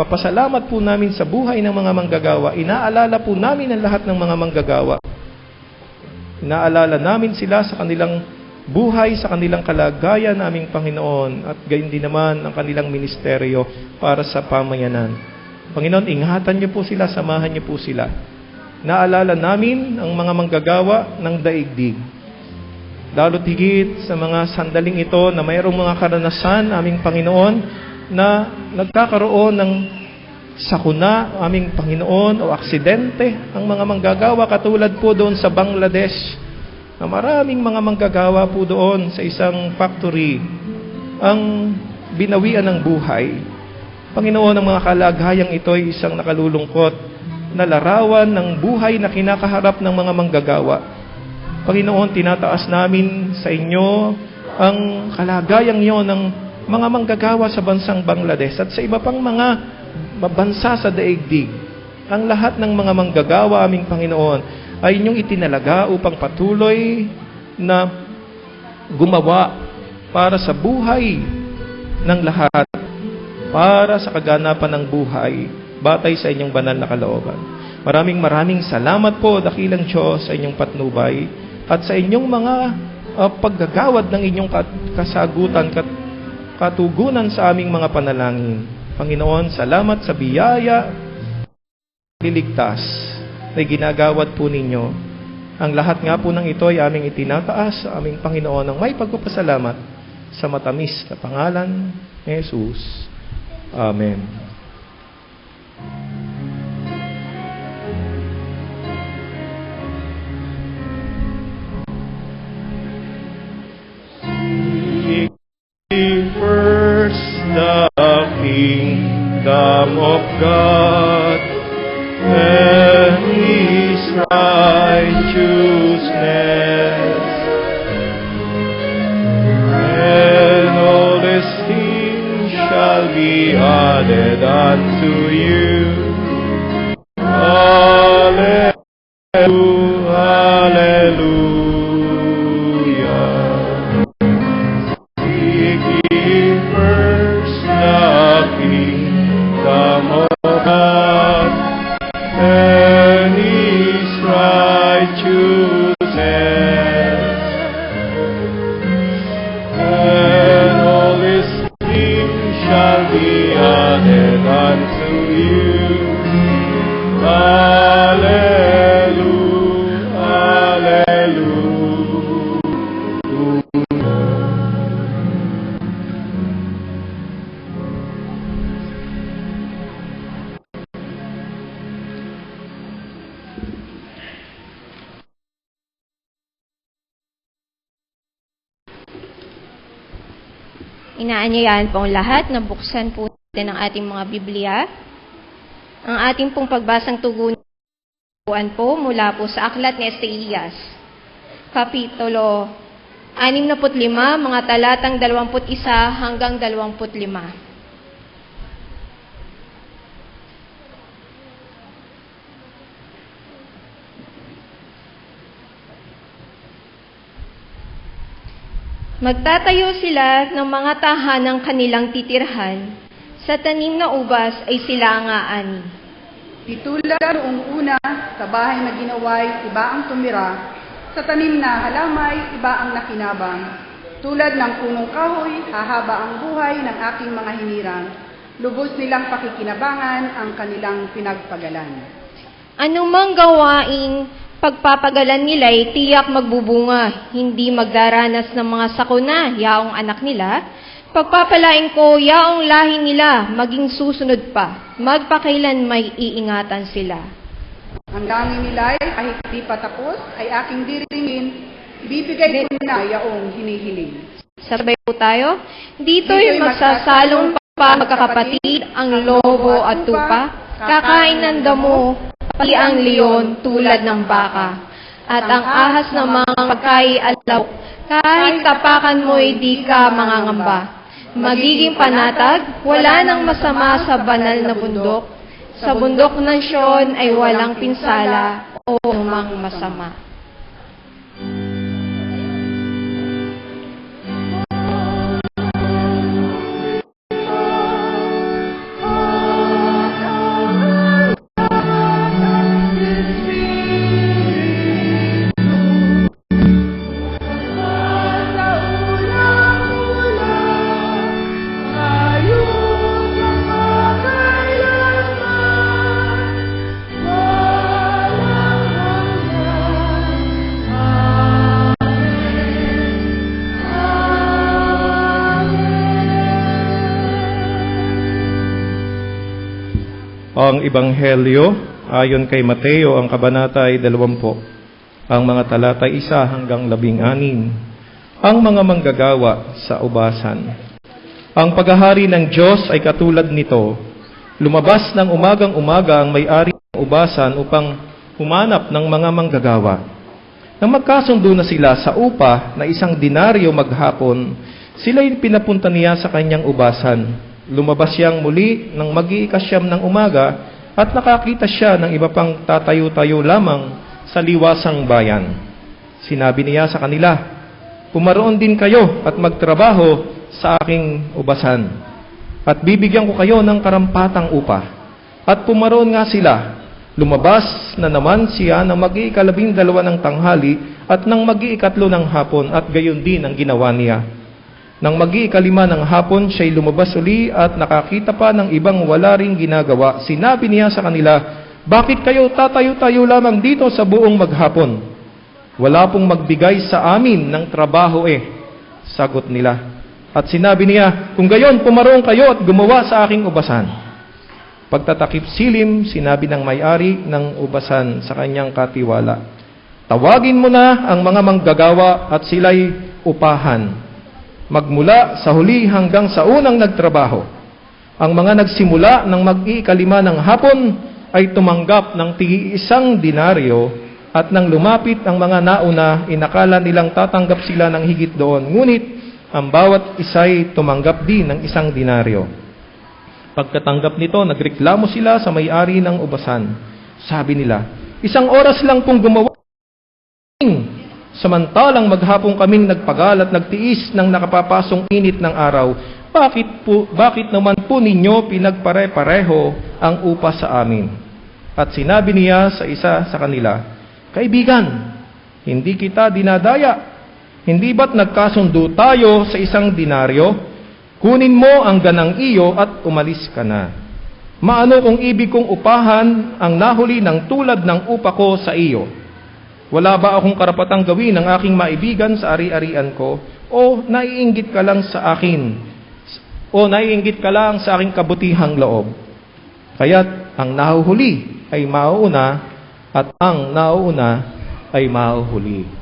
Papasalamat po namin sa buhay ng mga manggagawa. Inaalala po namin ang lahat ng mga manggagawa. Inaalala namin sila sa kanilang buhay, sa kanilang kalagayan naming Panginoon, at gayon din naman ang kanilang ministeryo para sa pamayanan. Panginoon, ingatan niyo po sila, samahan niyo po sila. Naalala namin ang mga manggagawa ng daigdig. Lalo't higit sa mga sandaling ito na mayroong mga karanasan, aming Panginoon, na nagkakaroon ng sakuna, aming Panginoon, o aksidente ang mga manggagawa, katulad po doon sa Bangladesh, na maraming mga manggagawa po doon sa isang factory ang binawian ng buhay. Panginoon, ang mga kalagayang ito ay isang nakalulungkot na larawan ng buhay na kinakaharap ng mga manggagawa. Panginoon, tinataas namin sa inyo ang kalagayang iyon ng mga manggagawa sa bansang Bangladesh at sa iba pang mga bansa sa daigdig. Ang lahat ng mga manggagawa, aming Panginoon, ay inyong itinalaga upang patuloy na gumawa para sa buhay ng lahat, para sa kaganapan ng buhay, batay sa inyong banal na kalooban. Maraming salamat po, dakilang Diyos, sa inyong patnubay at sa inyong mga paggagawad ng inyong kasagutan, katugunan sa aming mga panalangin. Panginoon, salamat sa biyaya, liligtas, na ginagawad po ninyo. Ang lahat nga po ng ito ay aming itinataas sa aming Panginoon ng may pagpapasalamat sa matamis na pangalan ni Jesus. Amen. First the kingdom of God and His righteousness, and all these things shall be added unto you. Hallelujah, hallelujah. Inaanyayahan pong lahat na buksan po natin ang ating mga Biblia. Ang ating pong pagbasang tugunan po mula po sa aklat ni Esaias, Kapitulo 65, mga talatang 21 hanggang 25. Magtatayo sila ng mga tahanang kanilang titirhan. Sa tanim na ubas ay sila ang aani. Ditulad noong una, sa bahay na ginaway, iba ang tumira. Sa tanim na halamay, iba ang nakinabang. Tulad ng punong kahoy, hahaba ang buhay ng aking mga hinirang. Lubos nilang pakikinabangan ang kanilang pinagpagalan. Anumang gawaing pagpapagalan nila'y tiyak magbubunga, hindi magdaranas ng mga sakuna, yaong anak nila. Pagpapalain ko, yaong lahi nila, maging susunod pa, magpakailan may iingatan sila. Ang langin nila'y kahit di pa tapos, ay aking diringin, ibibigay ko na yaong hinihiling. Sabay po tayo, dito'y magsasalong pa magkakapatid, ang lobo at tupa, kakain ng damo, pati ang leon tulad ng baka, at ang ahas ng mga pagkaialaw, kahit tapakan mo'y di ka mangangamba. Magiging panatag, wala nang masama sa banal na bundok. Sa bundok ng Siyon ay walang pinsala o mang masama. Ang Ebanghelyo ayon kay Mateo, ang kabanata ay 20, ang mga talata 1 hanggang 16. Ang mga manggagawa sa ubasan. Ang paghahari ng Diyos ay katulad nito. Lumabas ng umagang-umaga ang may-ari ng ubasan upang humanap ng mga manggagawa. Nang magkasundo na sila sa upa na 1 denaryo maghapon, sila'y pinapunta niya sa kanyang ubasan. Lumabas siyang muli nang mag-iikasyam ng umaga at nakakita siya ng iba pang tatayo-tayo lamang sa liwasang bayan. Sinabi niya sa kanila, "Pumaroon din kayo at magtrabaho sa aking ubasan, at bibigyan ko kayo ng karampatang upa." At pumaroon nga sila. Lumabas na naman siya nang mag-iikalabing dalawa ng tanghali at nang mag-iikatlo ng hapon, at gayon din ang ginawa niya. Nang mag-iikalima ng hapon, siya'y lumabas uli at nakakita pa ng ibang wala ring ginagawa. Sinabi niya sa kanila, "Bakit kayo tatayo-tayo lamang dito sa buong maghapon? Wala pong magbigay sa amin ng trabaho eh." Sagot nila. At sinabi niya, "Kung gayon, pumaroon kayo at gumawa sa aking ubasan." Pagtatakip silim, sinabi ng may-ari ng ubasan sa kanyang katiwala, "Tawagin mo na ang mga manggagawa at sila'y upahan, magmula sa huli hanggang sa unang nagtrabaho." Ang mga nagsimula ng mag-iikalima ng hapon ay tumanggap ng tig-1 denaryo, at nang lumapit ang mga nauna, inakala nilang tatanggap sila ng higit doon. Ngunit ang bawat isa'y tumanggap din ng 1 denaryo. Pagkatanggap nito, nagreklamo sila sa may-ari ng ubasan. Sabi nila, "1 oras lang pong gumawa, samantalang maghapon kaming nagpagal at nagtiis ng nakapapasong init ng araw. Bakit naman po ninyo pinagpare-pareho ang upa sa amin?" At sinabi niya sa isa sa kanila, "Kaibigan, hindi kita dinadaya. Hindi ba't nagkasundo tayo sa 1 denaryo? Kunin mo ang ganang iyo at umalis ka na. Maano kung ibig kong upahan ang nahuli ng tulad ng upa ko sa iyo? Wala ba akong karapatang gawin ng aking maibigan sa ari-arian ko? O naiinggit ka lang sa akin? O naiinggit ka lang sa aking kabutihang loob? Kaya't ang nahuhuli ay mauuna, at ang nauuna ay mahuhuli."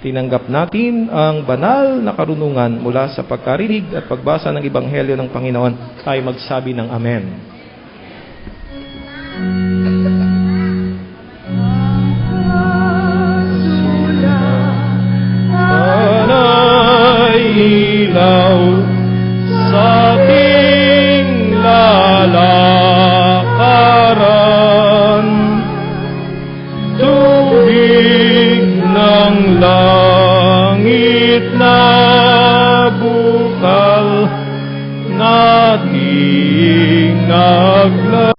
Tinanggap natin ang banal na karunungan mula sa pagkarinig at pagbasa ng Ebanghelyo ng Panginoon. Tayo magsabi ng Amen. Tanay ilaw sa ating lalakaran, tubig ng langit na bukal, nating naglalakad.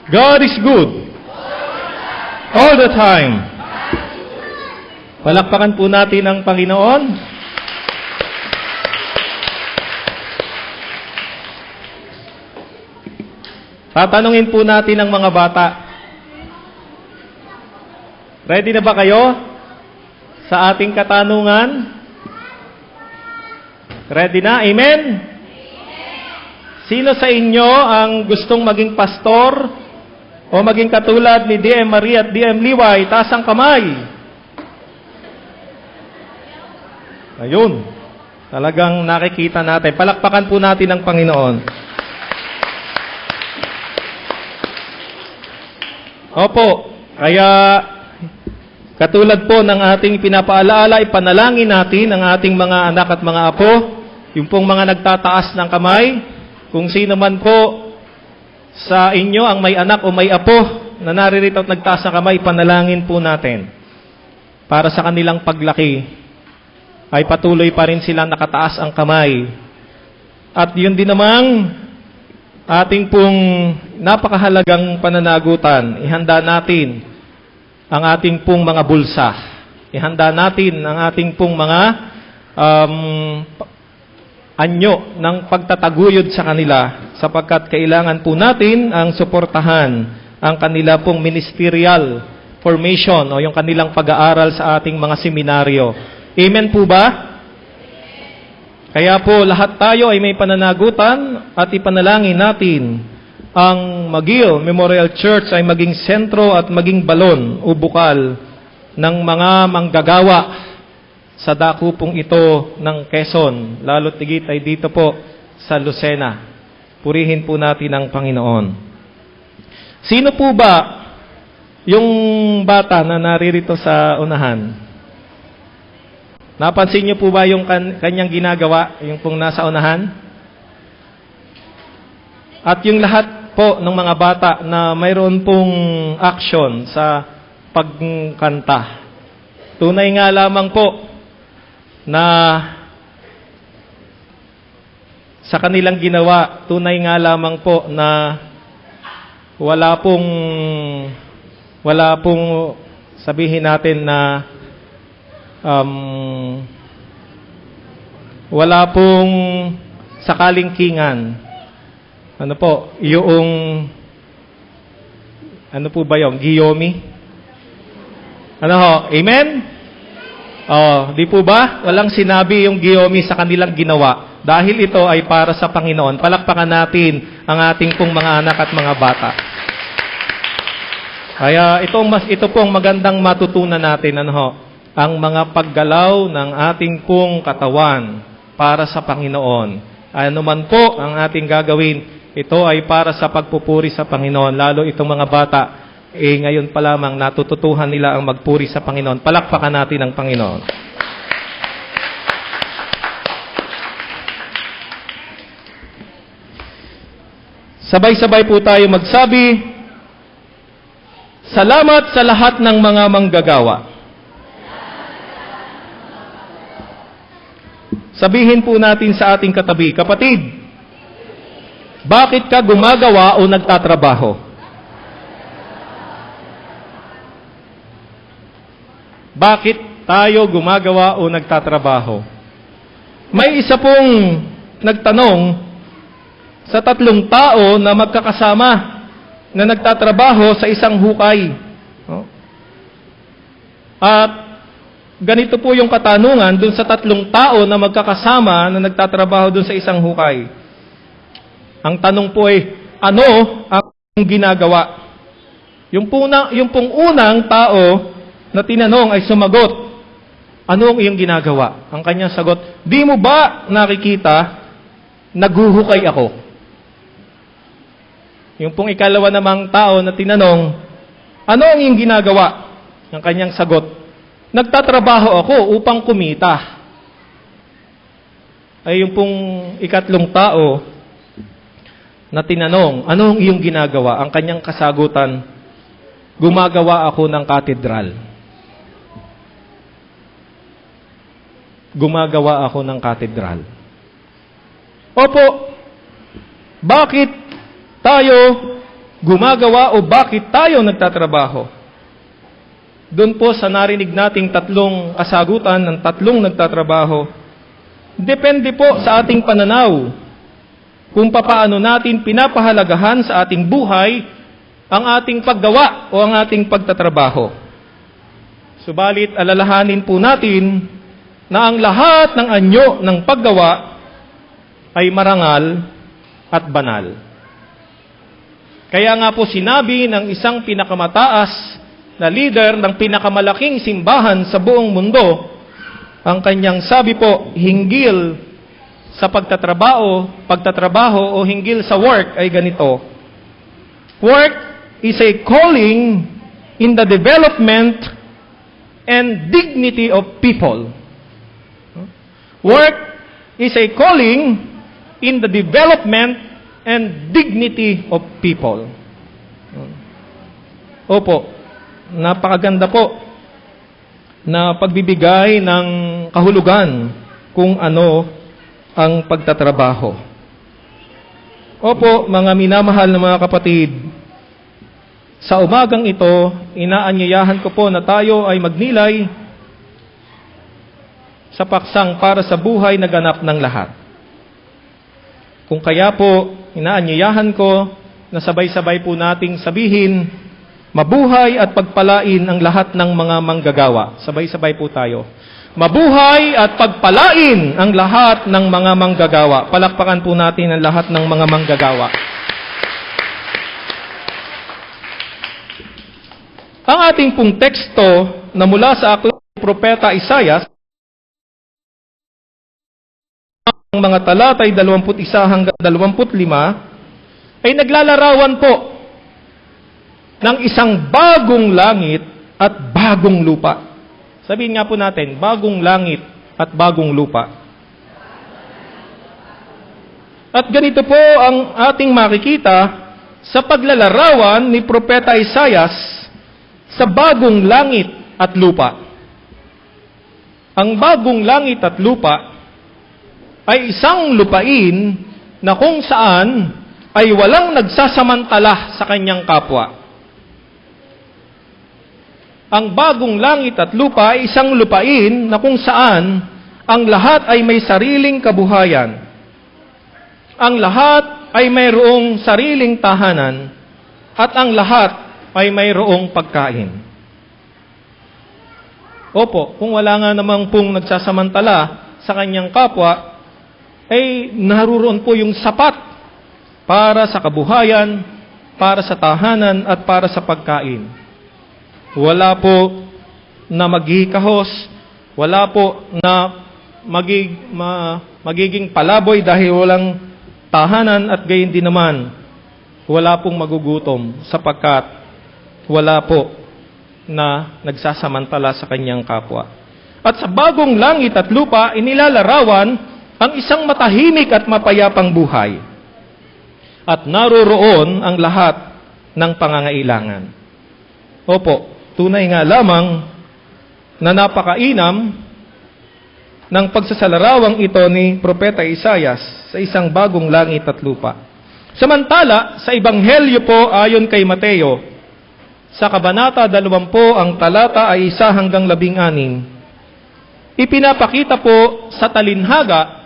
God is good. All the time. Palakpakan po natin ang Panginoon. Tatanungin po natin ang mga bata. Ready na ba kayo sa ating katanungan? Ready na? Amen? Sino sa inyo ang gustong maging pastor o maging katulad ni D.M. Marie at D.M. Liway? Taas ang kamay. Ayun. Talagang nakikita natin. Palakpakan po natin ang Panginoon. Opo. Kaya katulad po ng ating pinapaalaala, ipanalangin natin ang ating mga anak at mga apo, yung pong mga nagtataas ng kamay, kung sino man po sa inyo ang may anak o may apo na naririto at nagtaas ng kamay, panalangin po natin para sa kanilang paglaki ay patuloy pa rin silang nakataas ang kamay. At yun din namang ating pong napakahalagang pananagutan, ihanda natin ang ating pong mga bulsa. Ihanda natin ang ating pong mga anyo ng pagtataguyod sa kanila sapagkat kailangan po natin ang suportahan ang kanila pong ministerial formation o yung kanilang pag-aaral sa ating mga seminaryo. Amen po ba? Kaya po lahat tayo ay may pananagutan at ipanalangin natin ang McGill Memorial Church ay maging sentro at maging balon o bukal ng mga manggagawa sa dakupong ito ng Quezon, lalo't higit ay dito po sa Lucena. Purihin po natin ang Panginoon. Sino po ba yung bata na naririto sa unahan? Napansin niyo po ba yung kanyang ginagawa, yung pong nasa unahan? At yung lahat po ng mga bata na mayroon pong action sa pagkanta. Tunay nga lamang po na sa kanilang ginawa, tunay nga lamang po na wala pong sabihin natin na wala pong sakalingkingan. Ano po, yung ano po ba yung Giyomi? Ano ho? Amen? Oh, di po ba? Walang sinabi yung Giyomi sa kanilang ginawa. Dahil ito ay para sa Panginoon. Palakpakan natin ang ating pong mga anak at mga bata. Kaya ito pong magandang matutunan natin, ano ho? Ang mga paggalaw ng ating pong katawan para sa Panginoon. Ano man po ang ating gagawin, ito ay para sa pagpupuri sa Panginoon. Lalo itong mga bata, ngayon pa lamang natututuhan nila ang magpuri sa Panginoon. Palakpakan natin ang Panginoon. Sabay-sabay po tayo magsabi, salamat sa lahat ng mga manggagawa. Sabihin po natin sa ating katabi, kapatid, bakit ka gumagawa o nagtatrabaho? Bakit tayo gumagawa o nagtatrabaho? May isa pong nagtanong sa 3 tao na magkakasama na nagtatrabaho sa isang hukay. At ganito po yung katanungan dun sa 3 tao na magkakasama na nagtatrabaho dun sa isang hukay. Ang tanong po ay, ano ang ginagawa? Yung pong unang tao na tinanong ay sumagot, ano ang iyong ginagawa? Ang kanyang sagot, di mo ba nakikita, naghuhukay ako? Yung pong ikalawa namang tao na tinanong, ano ang iyong ginagawa? Ang kanyang sagot, nagtatrabaho ako upang kumita. Ay yung pong ikatlong tao na tinanong, ano ang iyong ginagawa? Ang kanyang kasagutan, gumagawa ako ng katedral. Gumagawa ako ng katedral. Opo, bakit tayo gumagawa o bakit tayo nagtatrabaho? Doon po sa narinig nating tatlong kasagutan ng tatlong nagtatrabaho, depende po sa ating pananaw kung papaano natin pinapahalagahan sa ating buhay ang ating paggawa o ang ating pagtatrabaho. Subalit, alalahanin po natin na ang lahat ng anyo ng paggawa ay marangal at banal. Kaya nga po sinabi ng isang pinakamataas na leader ng pinakamalaking simbahan sa buong mundo, ang kanyang sabi po, hinggil sa pagtatrabaho o hinggil sa work ay ganito: work is a calling in the development and dignity of people. Work is a calling in the development and dignity of people. Opo, napakaganda po na pagbibigay ng kahulugan kung ano ang pagtatrabaho. Opo, mga minamahal na mga kapatid, sa umagang ito, inaanyayahan ko po na tayo ay magnilay sa paksang para sa buhay na ganap ng lahat. Kung kaya po, inaanyayahan ko na sabay-sabay po nating sabihin, mabuhay at pagpalain ang lahat ng mga manggagawa. Sabay-sabay po tayo. Mabuhay at pagpalain ang lahat ng mga manggagawa. Palakpakan po natin ang lahat ng mga manggagawa. Ang ating pong teksto na mula sa aklat ng Propeta Isaias, ang mga talata ay 21 hanggang 25, ay naglalarawan po ng isang bagong langit at bagong lupa. Sabihin nga po natin, bagong langit at bagong lupa. At ganito po ang ating makikita sa paglalarawan ni Propeta Isaias sa bagong langit at lupa. Ang bagong langit at lupa ay isang lupain na kung saan ay walang nagsasamantala sa kanyang kapwa. Ang bagong langit at lupa ay isang lupain na kung saan ang lahat ay may sariling kabuhayan. Ang lahat ay mayroong sariling tahanan at ang lahat ay mayroong pagkain. Opo, kung wala nga namang pong nagsasamantala sa kanyang kapwa, ay naroon po yung sapat para sa kabuhayan, para sa tahanan at para sa pagkain. Wala po na magkikahos, wala po na magiging palaboy dahil walang tahanan at gayon din naman, wala pong magugutom sapagkat wala po na nagsasamantala sa kanyang kapwa. At sa bagong langit at lupa, inilalarawan ang isang matahimik at mapayapang buhay. At naroroon ang lahat ng pangangailangan. Opo, tunay nga lamang na napakainam ng pagsasalarawang ito ni Propeta Isaias sa isang bagong langit at lupa. Samantala, sa Ebanghelyo po ayon kay Mateo, sa Kabanata 20, ang talata ay 1 hanggang 16, ipinapakita po sa talinhaga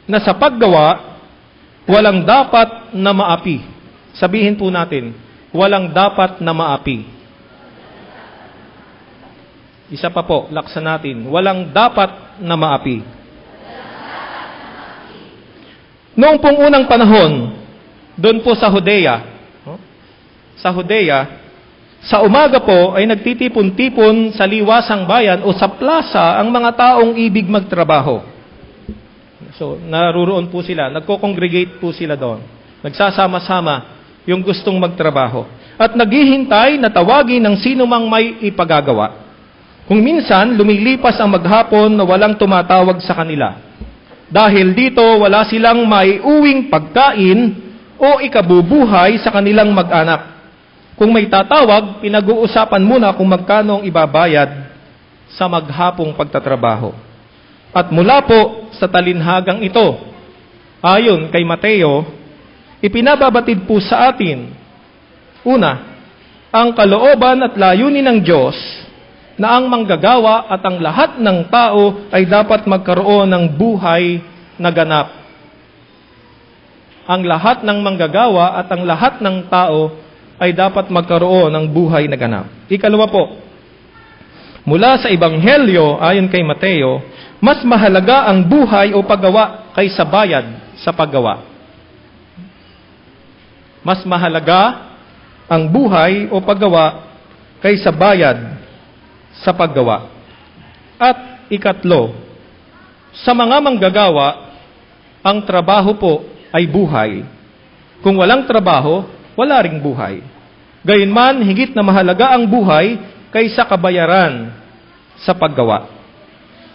na sa paggawa, walang dapat na maapi. Sabihin po natin, walang dapat na maapi. Isa pa po, laksan natin. Walang dapat na maapi. Noong pong unang panahon, doon po sa Judea, sa umaga po ay nagtitipon-tipon sa liwasang bayan o sa plaza ang mga taong ibig magtrabaho. So, naruroon po sila, nagko-congregate po sila doon. Nagsasama-sama yung gustong magtrabaho. At naghihintay na tawagin ng sino mang may ipagagawa. Kung minsan, lumilipas ang maghapon na walang tumatawag sa kanila. Dahil dito, wala silang maiuwing pagkain o ikabubuhay sa kanilang mag-anak. Kung may tatawag, pinag-uusapan muna kung magkano ang ibabayad sa maghapong pagtatrabaho. At mula po sa talinhagang ito, ayon kay Mateo, ipinababatid po sa atin, una, ang kalooban at layunin ng Diyos na ang manggagawa at ang lahat ng tao ay dapat magkaroon ng buhay na ganap. Ang lahat ng manggagawa at ang lahat ng tao ay dapat magkaroon ng buhay na ganap. Ikalawa po, mula sa Ebanghelyo ayon kay Mateo, mas mahalaga ang buhay o paggawa kaysa bayad sa paggawa. Mas mahalaga ang buhay o paggawa kaysa bayad sa paggawa. At ikatlo, sa mga manggagawa, ang trabaho po ay buhay. Kung walang trabaho, wala ring buhay. Gayunman, higit na mahalaga ang buhay kaysa kabayaran sa paggawa.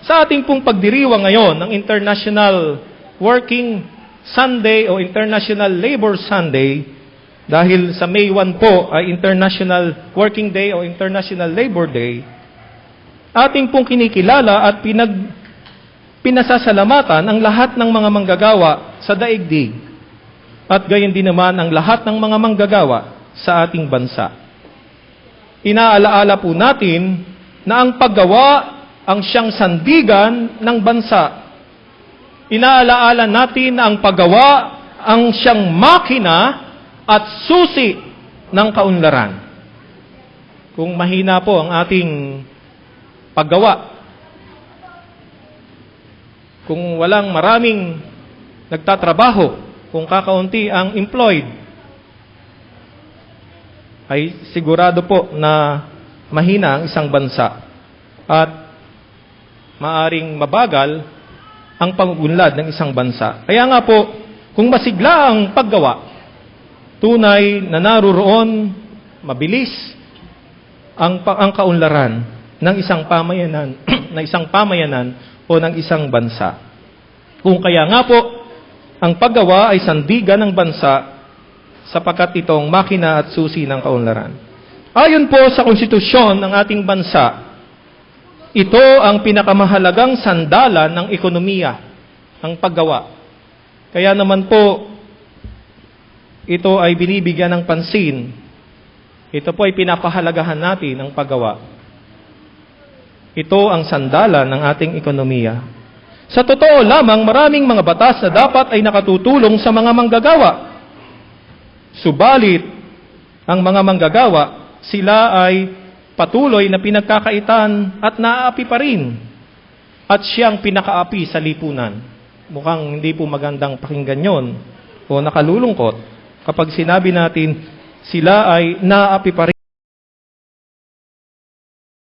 Sa ating pong pagdiriwang ngayon ng International Working Sunday o International Labor Sunday, dahil sa May 1 po ay International Working Day o International Labor Day, ating pong kinikilala at pinasasalamatan ang lahat ng mga manggagawa sa daigdig at gayon din naman ang lahat ng mga manggagawa sa ating bansa. Inaalaala po natin na ang paggawa ang siyang sandigan ng bansa. Inaalaala natin na ang paggawa ang siyang makina at susi ng kaunlaran. Kung mahina po ang ating paggawa, kung walang maraming nagtatrabaho, kung kakaunti ang employed, ay sigurado po na mahina ang isang bansa at maaring mabagal ang pag-unlad ng isang bansa. Kaya nga po, kung masigla ang paggawa, tunay na naroon, mabilis ang kaunlaran ng isang pamayanan, ng isang pamayanan o ng isang bansa. Kung kaya nga po, ang paggawa ay sandigan ng bansa sapagkat itong makina at susi ng kaunlaran. Ayon po sa konstitusyon ng ating bansa, ito ang pinakamahalagang sandalan ng ekonomiya, ang paggawa. Kaya naman po, ito ay binibigyan ng pansin. Ito po ay pinapahalagahan natin ang paggawa. Ito ang sandalan ng ating ekonomiya. Sa totoo lamang, maraming mga batas na dapat ay nakatutulong sa mga manggagawa. Subalit, ang mga manggagawa, sila ay patuloy na pinagkakaitan at naaapi pa rin. At siyang pinakaapi sa lipunan. Mukhang hindi po magandang pakinggan yon o nakalulungkot kapag sinabi natin sila ay naaapi pa rin